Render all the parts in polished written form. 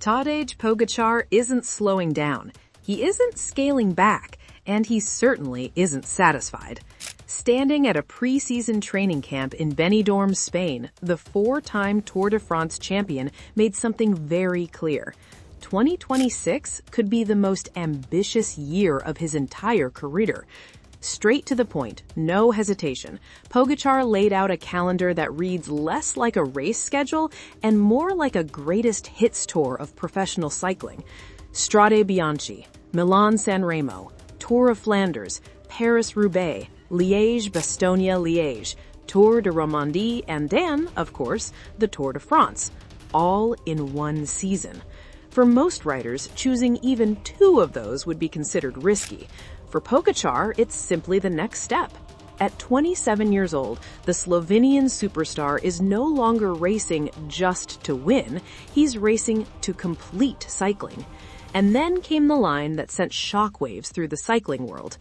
Tadej Pogačar isn't slowing down. He isn't scaling back, and he certainly isn't satisfied. Standing at a pre-season training camp in Benidorm, Spain, the four-time Tour de France champion made something very clear. 2026 could be the most ambitious year of his entire career. Straight to the point, no hesitation, Pogačar laid out a calendar that reads less like a race schedule and more like a greatest hits tour of professional cycling. Strade Bianchi, Milan-San Remo, Tour of Flanders, Paris-Roubaix, Liège-Bastogne-Liège, Tour de Romandie, and then, of course, the Tour de France, all in one season. For most riders, choosing even two of those would be considered risky. For Pogačar, it's simply the next step. At 27 years old, the Slovenian superstar is no longer racing just to win, he's racing to complete cycling. And then came the line that sent shockwaves through the cycling world.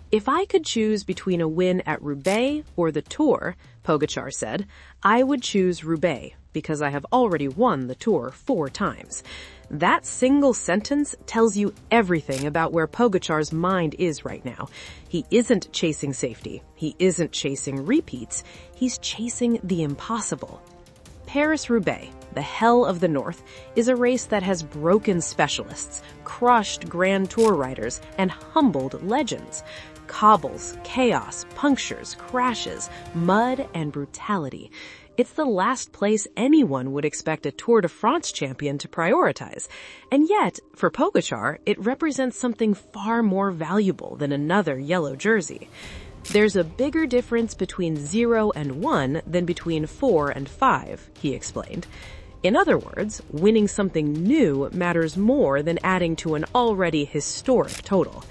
If I could choose between a win at Roubaix or the Tour, Pogačar said, I would choose Roubaix because I have already won the Tour 4 times. That single sentence tells you everything about where Pogačar's mind is right now. He isn't chasing safety. He isn't chasing repeats. He's chasing the impossible. Paris-Roubaix, the hell of the North, is a race that has broken specialists, crushed Grand Tour riders, and humbled legends. Cobbles, chaos, punctures, crashes, mud, and brutality. It's the last place anyone would expect a Tour de France champion to prioritize. And yet, for Pogačar, it represents something far more valuable than another yellow jersey. There's a bigger difference between 0 and 1 than between 4 and 5, he explained. In other words, winning something new matters more than adding to an already historic total.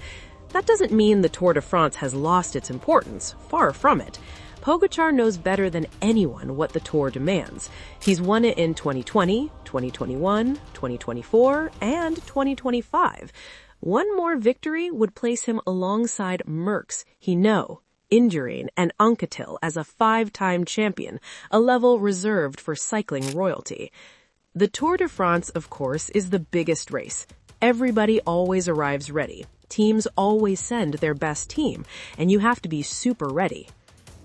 That doesn't mean the Tour de France has lost its importance, far from it. Pogačar knows better than anyone what the Tour demands. He's won it in 2020, 2021, 2024, and 2025. One more victory would place him alongside Merckx, Hinault, Indurain, and Anquetil as a 5-time champion, a level reserved for cycling royalty. The Tour de France, of course, is the biggest race. Everybody always arrives ready. Teams always send their best team, and you have to be super ready.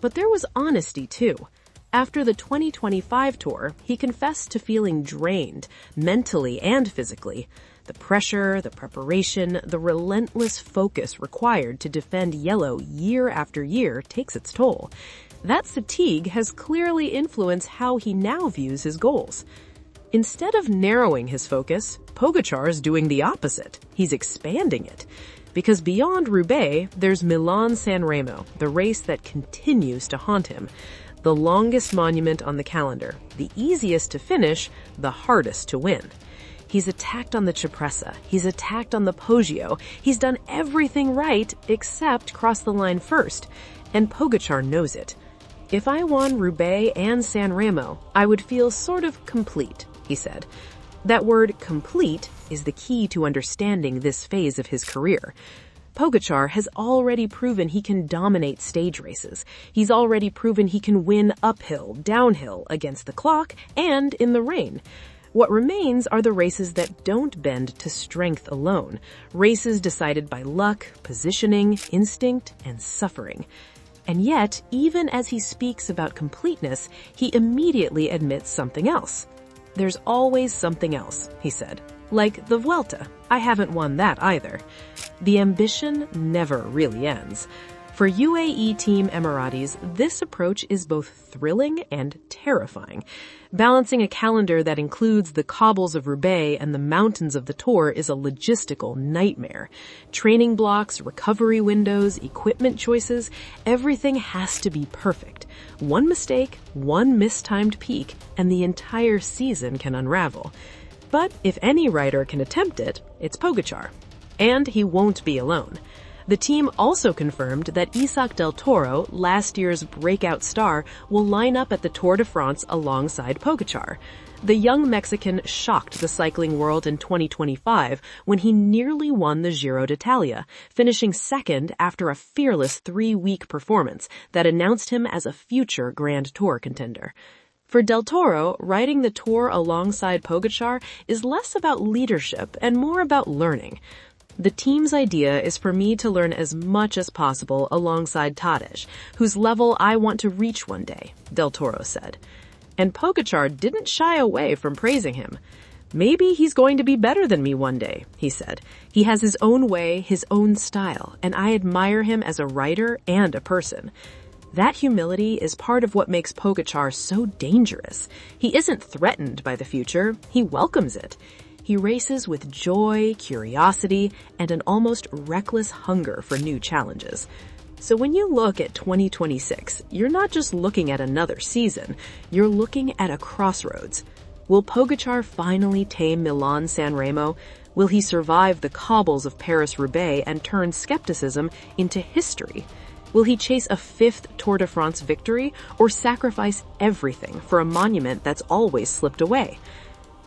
But there was honesty, too. After the 2025 Tour, he confessed to feeling drained, mentally and physically. The pressure, the preparation, the relentless focus required to defend yellow year after year takes its toll. That fatigue has clearly influenced how he now views his goals. Instead of narrowing his focus, Pogačar is doing the opposite. He's expanding it. Because beyond Roubaix, there's Milan-San Remo, the race that continues to haunt him. The longest monument on the calendar, the easiest to finish, the hardest to win. He's attacked on the Cipressa, he's attacked on the Poggio, he's done everything right except cross the line first. And Pogačar knows it. If I won Roubaix and San Remo, I would feel sort of complete, he said. That word complete is the key to understanding this phase of his career. Pogačar has already proven he can dominate stage races. He's already proven he can win uphill, downhill, against the clock, and in the rain. What remains are the races that don't bend to strength alone. Races decided by luck, positioning, instinct, and suffering. And yet, even as he speaks about completeness, he immediately admits something else. There's always something else, he said. Like the Vuelta. I haven't won that either. The ambition never really ends. For UAE Team Emirates, this approach is both thrilling and terrifying. Balancing a calendar that includes the cobbles of Roubaix and the mountains of the Tour is a logistical nightmare. Training blocks, recovery windows, equipment choices, everything has to be perfect. One mistake, one mistimed peak, and the entire season can unravel. But if any rider can attempt it, it's Pogačar. And he won't be alone. The team also confirmed that Isaac Del Toro, last year's breakout star, will line up at the Tour de France alongside Pogačar. The young Mexican shocked the cycling world in 2025 when he nearly won the Giro d'Italia, finishing second after a fearless 3-week performance that announced him as a future Grand Tour contender. For Del Toro, riding the Tour alongside Pogačar is less about leadership and more about learning. The team's idea is for me to learn as much as possible alongside Tadej, whose level I want to reach one day, Del Toro said. And Pogačar didn't shy away from praising him. Maybe he's going to be better than me one day, he said. He has his own way, his own style, and I admire him as a rider and a person. That humility is part of what makes Pogačar so dangerous. He isn't threatened by the future, he welcomes it. He races with joy, curiosity, and an almost reckless hunger for new challenges. So when you look at 2026, you're not just looking at another season, you're looking at a crossroads. Will Pogačar finally tame Milan-San Remo? Will he survive the cobbles of Paris-Roubaix and turn skepticism into history? Will he chase a 5th Tour de France victory or sacrifice everything for a monument that's always slipped away?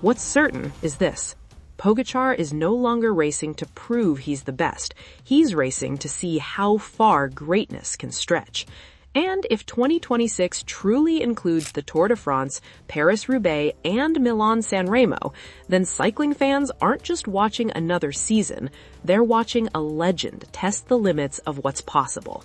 What's certain is this. Pogačar is no longer racing to prove he's the best. He's racing to see how far greatness can stretch. And if 2026 truly includes the Tour de France, Paris-Roubaix, and Milan-San Remo, then cycling fans aren't just watching another season, they're watching a legend test the limits of what's possible.